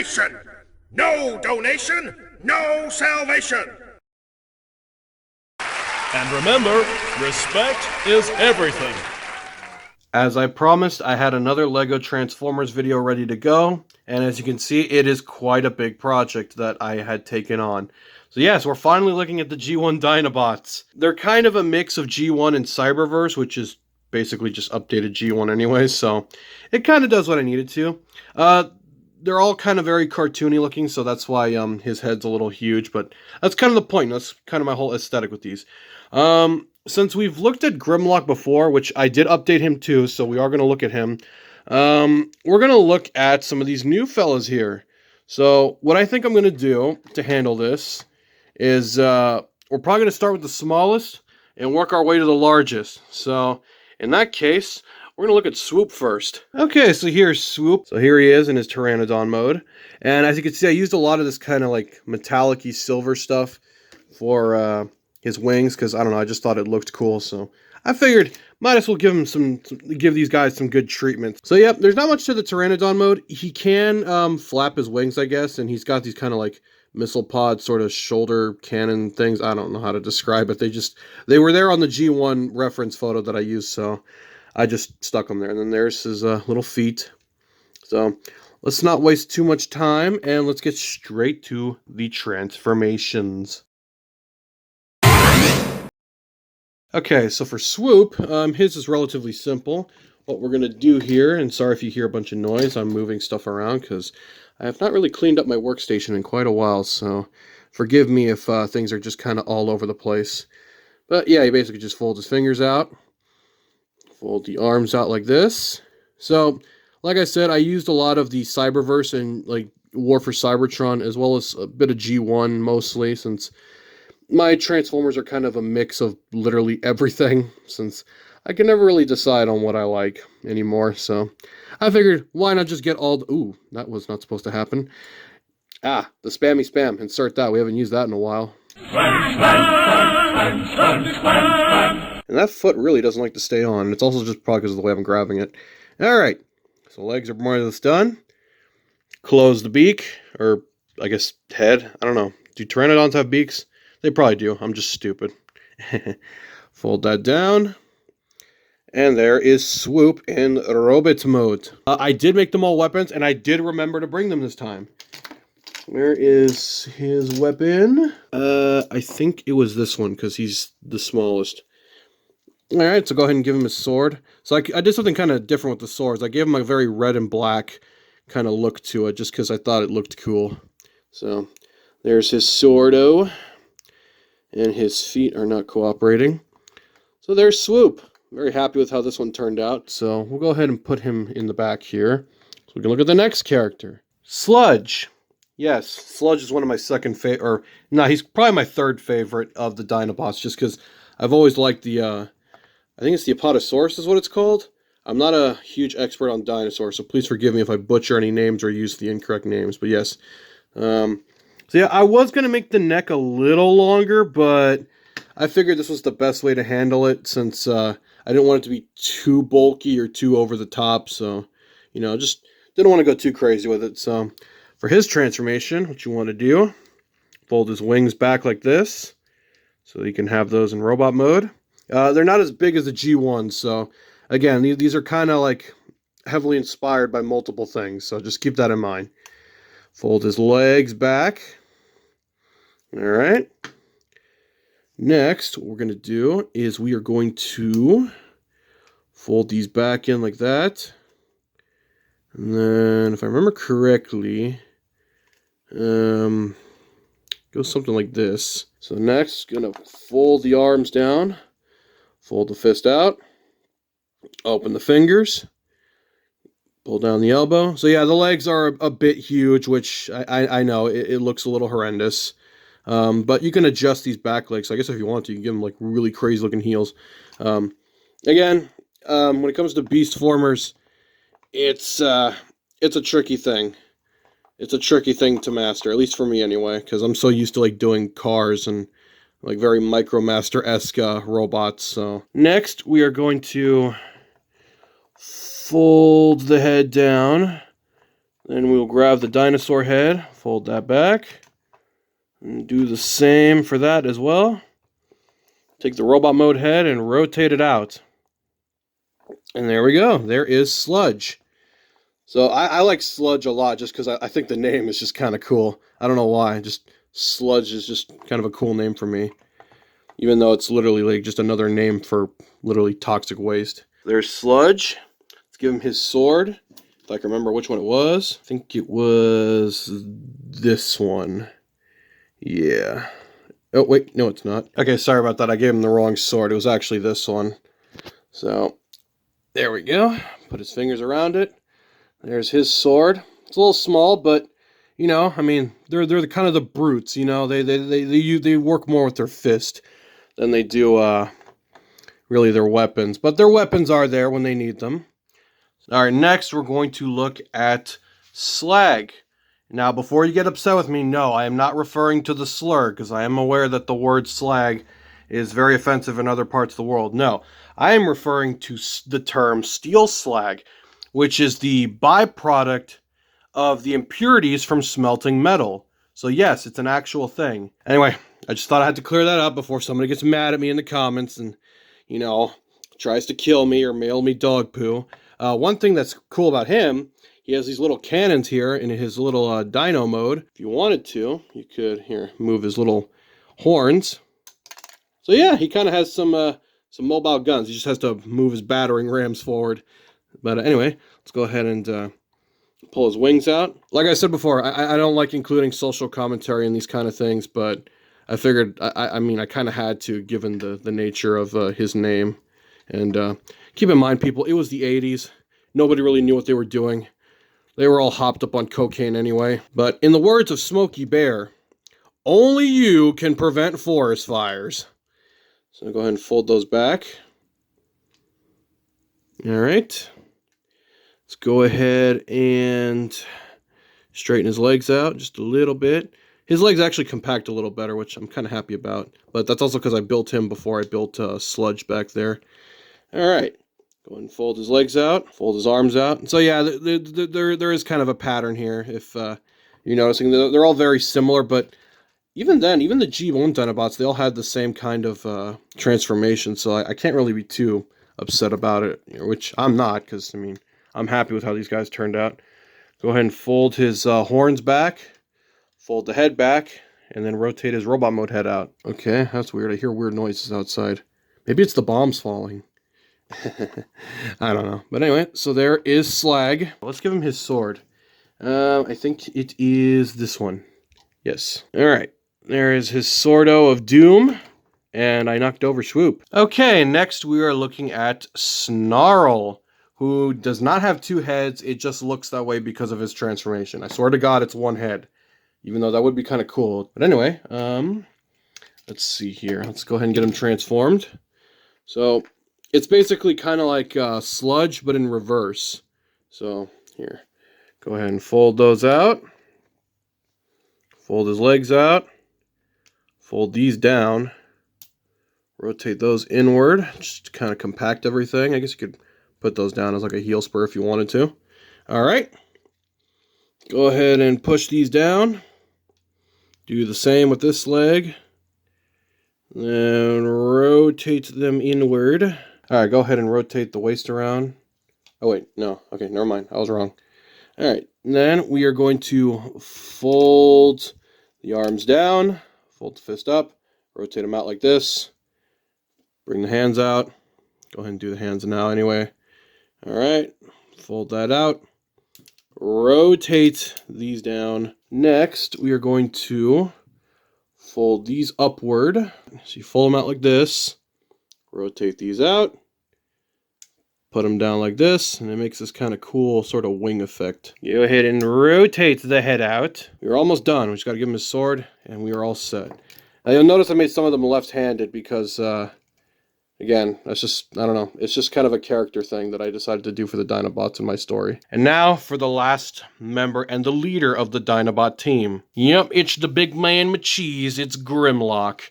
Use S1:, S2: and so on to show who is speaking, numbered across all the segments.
S1: nation! No donation, no salvation!
S2: And remember, respect is everything.
S3: As I promised, I had another LEGO Transformers video ready to go, and as you can see, it is quite a big project that I had taken on. So yes, we're finally looking at the G1 Dinobots. They're kind of a mix of G1 and Cyberverse, which is basically just updated G1 anyways, so it kind of does what I needed to. They're all kind of very cartoony looking, so that's why his head's a little huge, but that's kind of the point. That's kind of my whole aesthetic with these. Since we've looked at Grimlock before, which I did update him too, so we are going to look at him, we're going to look at some of these new fellas here. So what I think I'm going to do to handle this is we're probably going to start with the smallest and work our way to the largest. So in that case, we're going to look at Swoop first. Okay, so here's Swoop. So here he is in his Pteranodon mode. And as you can see, I used a lot of this kind of like metallic-y silver stuff for his wings, because I don't know, I just thought it looked cool, so I figured might as well give him give these guys some good treatment. So yeah, there's not much to the Pteranodon mode. He can flap his wings, I guess, and he's got these kind of like missile pod sort of shoulder cannon things. I don't know how to describe it. They were there on the G1 reference photo that I used, so I just stuck them there. And then there's his little feet. So let's not waste too much time, and let's get straight to the transformations. Okay, so for Swoop, his is relatively simple. What we're going to do here, and sorry if you hear a bunch of noise, I'm moving stuff around because I have not really cleaned up my workstation in quite a while, so forgive me if things are just kind of all over the place. But yeah, he basically just folds his fingers out, fold the arms out like this. So, like I said, I used a lot of the Cyberverse and like War for Cybertron, as well as a bit of G1 mostly, since my Transformers are kind of a mix of literally everything, since I can never really decide on what I like anymore, so I figured, why not just get all the... Ooh, that was not supposed to happen. Ah, the spammy spam. Insert that. We haven't used that in a while. And that foot really doesn't like to stay on. It's also just probably because of the way I'm grabbing it. Alright, so legs are more or less done. Close the beak, or I guess head. I don't know. Do Pteranodons have beaks? They probably do. I'm just stupid. Fold that down. And there is Swoop in robot mode. I did make them all weapons, and I did remember to bring them this time. Where is his weapon? I think it was this one, because he's the smallest. Alright, so go ahead and give him his sword. So I did something kind of different with the swords. I gave him a very red and black kind of look to it, just because I thought it looked cool. So, there's his swordo. And his feet are not cooperating. So there's Swoop. Very happy with how this one turned out. So we'll go ahead and put him in the back here. So we can look at the next character. Sludge. Yes, Sludge is one of my second favorite, or no, he's probably my third favorite of the Dinobots, just because I've always liked the, I think it's the Apatosaurus is what it's called. I'm not a huge expert on dinosaurs, so please forgive me if I butcher any names or use the incorrect names, but yes. So yeah, I was going to make the neck a little longer, but I figured this was the best way to handle it, since I didn't want it to be too bulky or too over the top, so, you know, just didn't want to go too crazy with it. So for his transformation, what you want to do, fold his wings back like this, so you can have those in robot mode. They're not as big as the G1, so again, these are kind of like heavily inspired by multiple things, so just keep that in mind. Fold his legs back. Alright. Next, what we're going to do is we are going to fold these back in like that. And then, if I remember correctly, go something like this. So next, going to fold the arms down, fold the fist out, open the fingers, pull down the elbow. So yeah, the legs are a bit huge, which I know, it looks a little horrendous. But you can adjust these back legs. So I guess if you want to, you can give them like really crazy looking heels. Again, when it comes to beast formers, it's a tricky thing. It's a tricky thing to master, at least for me anyway, because I'm so used to like doing cars and like very Micromaster-esque robots. So next, we are going to fold the head down Then we'll grab the dinosaur head, fold that back, and do the same for that as well. Take the robot mode head and rotate it out. And there we go. There is Sludge. So I like Sludge a lot just because I think the name is just kind of cool. I don't know why. Just Sludge is just kind of a cool name for me. Even though it's literally like just another name for literally toxic waste. There's Sludge. Let's give him his sword. If I can remember which one it was. I think it was this one. Yeah. Oh, wait. No, it's not. Okay, sorry about that. I gave him the wrong sword. It was actually this one. So, there we go. Put his fingers around it. There's his sword. It's a little small, but, you know, I mean, they're the kind of the brutes, you know. They work more with their fist than they do, really their weapons. But their weapons are there when they need them. All right, next we're going to look at Slag. Now, before you get upset with me, no, I am not referring to the slur, because I am aware that the word slag is very offensive in other parts of the world. No, I am referring to the term steel slag, which is the byproduct of the impurities from smelting metal. So yes, it's an actual thing. Anyway, I just thought I had to clear that up before somebody gets mad at me in the comments and, you know, tries to kill me or mail me dog poo. One thing that's cool about him, he has these little cannons here in his little dino mode. If you wanted to, you could, here, move his little horns. So yeah, he kind of has some mobile guns. He just has to move his battering rams forward. But anyway, let's go ahead and pull his wings out. Like I said before, I don't like including social commentary in these kind of things, but I figured, I mean, I kind of had to, given the nature of his name. And keep in mind, people, it was the 80s. Nobody really knew what they were doing. They were all hopped up on cocaine anyway. But in the words of Smokey Bear, only you can prevent forest fires. So go ahead and fold those back. All right. Let's go ahead and straighten his legs out just a little bit. His legs actually compact a little better, which I'm kind of happy about. But that's also because I built him before I built Sludge back there. All right. Go ahead and fold his legs out, fold his arms out. So yeah, there is kind of a pattern here. If you're noticing, they're all very similar, but even then, even the G1 Dinobots, they all had the same kind of transformation. So I can't really be too upset about it, which I'm not, because I mean, I'm happy with how these guys turned out. Go ahead and fold his horns back, fold the head back, and then rotate his robot mode head out. Okay, that's weird. I hear weird noises outside. Maybe it's the bombs falling. I don't know. But anyway, so there is Slag. Let's give him his sword. I think it is this one. Yes. Alright. There is his Swordo of Doom. And I knocked over Swoop. Okay, next we are looking at Snarl, who does not have two heads. It just looks that way because of his transformation. I swear to God, it's one head. Even though that would be kind of cool. But anyway, let's see here. Let's go ahead and get him transformed. So it's basically kind of like Sludge, but in reverse. So, here. Go ahead and fold those out. Fold his legs out. Fold these down. Rotate those inward. Just to kind of compact everything. I guess you could put those down as like a heel spur if you wanted to. Alright. Go ahead and push these down. Do the same with this leg. Then rotate them inward. Alright, go ahead and rotate the waist around. Oh wait, no. Okay, never mind. I was wrong. Alright, then we are going to fold the arms down. Fold the fist up. Rotate them out like this. Bring the hands out. Go ahead and do the hands now anyway. Alright, fold that out. Rotate these down. Next, we are going to fold these upward. So you fold them out like this. Rotate these out. Put them down like this, and it makes this kind of cool sort of wing effect. Go ahead and rotate the head out. We're almost done. We just got to give him his sword, and we are all set. Now you'll notice I made some of them left-handed because, again, that's just, I don't know. It's just kind of a character thing that I decided to do for the Dinobots in my story. And now for the last member and the leader of the Dinobot team. Yep, it's the big man with cheese. It's Grimlock.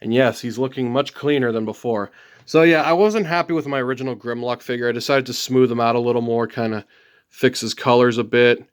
S3: And yes, he's looking much cleaner than before. So yeah, I wasn't happy with my original Grimlock figure. I decided to smooth him out a little more, kind of fix his colors a bit.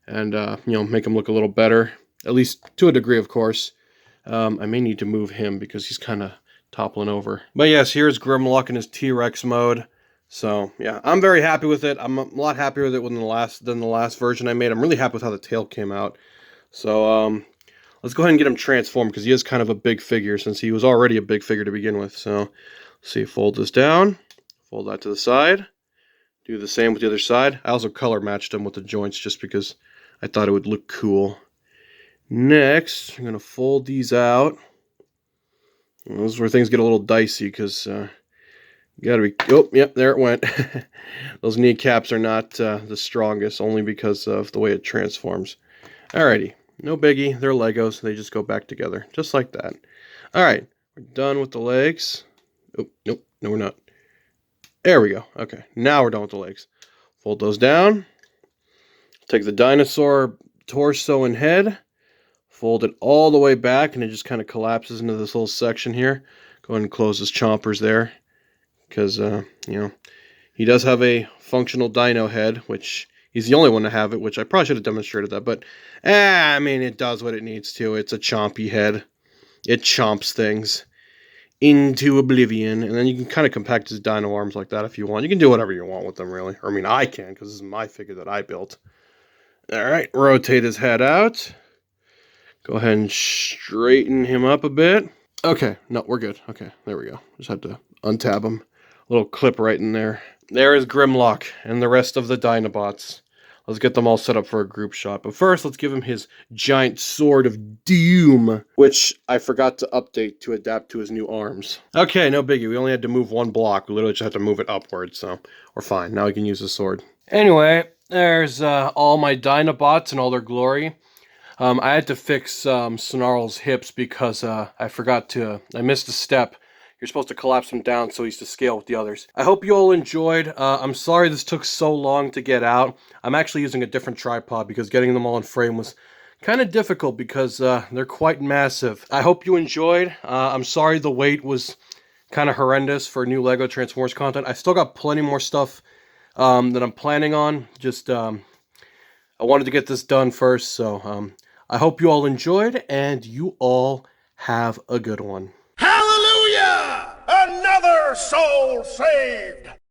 S3: and make him look a little better, at least to a degree, of course. I may need to move him because he's kind of toppling over. But yes, here's Grimlock in his T-Rex mode. So yeah, I'm very happy with it. I'm a lot happier with it than the last version I made. I'm really happy with how the tail came out. So let's go ahead and get him transformed because he is kind of a big figure since he was already a big figure to begin with. So let's see, fold this down, fold that to the side, do the same with the other side. I also color matched him with the joints just because I thought it would look cool. Next, I'm going to fold these out. And this is where things get a little dicey because you gotta be, oh, yep, there it went. Those kneecaps are not the strongest, only because of the way it transforms. Alrighty, no biggie, they're Legos, they just go back together, just like that. Alright, we're done with the legs. Oh, nope, no we're not. There we go, okay, now we're done with the legs. Fold those down, take the dinosaur torso and head, fold it all the way back, and it just kind of collapses into this little section here. Go ahead and close his chompers there, because, he does have a functional dino head, which he's the only one to have it, which I probably should have demonstrated that, but, I mean, it does what it needs to. It's a chompy head. It chomps things into oblivion, and then you can kind of compact his dino arms like that if you want. You can do whatever you want with them, really. I mean, I can, because this is my figure that I built. Alright, rotate his head out. Go ahead and straighten him up a bit. Okay, no, we're good. Okay, there we go. Just had to untab him. A little clip right in there. There is Grimlock and the rest of the Dinobots. Let's get them all set up for a group shot. But first, let's give him his giant sword of doom, which I forgot to update to adapt to his new arms. Okay, no biggie. We only had to move one block. We literally just had to move it upwards, so we're fine. Now we can use the sword. Anyway, there's all my Dinobots in all their glory. I had to fix Snarl's hips because I missed a step. You're supposed to collapse him down so he's to scale with the others. I hope you all enjoyed. I'm sorry this took so long to get out. I'm actually using a different tripod because getting them all in frame was kind of difficult because they're quite massive. I hope you enjoyed. I'm sorry the wait was kind of horrendous for new LEGO Transformers content. I still got plenty more stuff that I'm planning on. Just, I wanted to get this done first, so I hope you all enjoyed, and you all have a good one.
S1: Hallelujah! Another soul saved!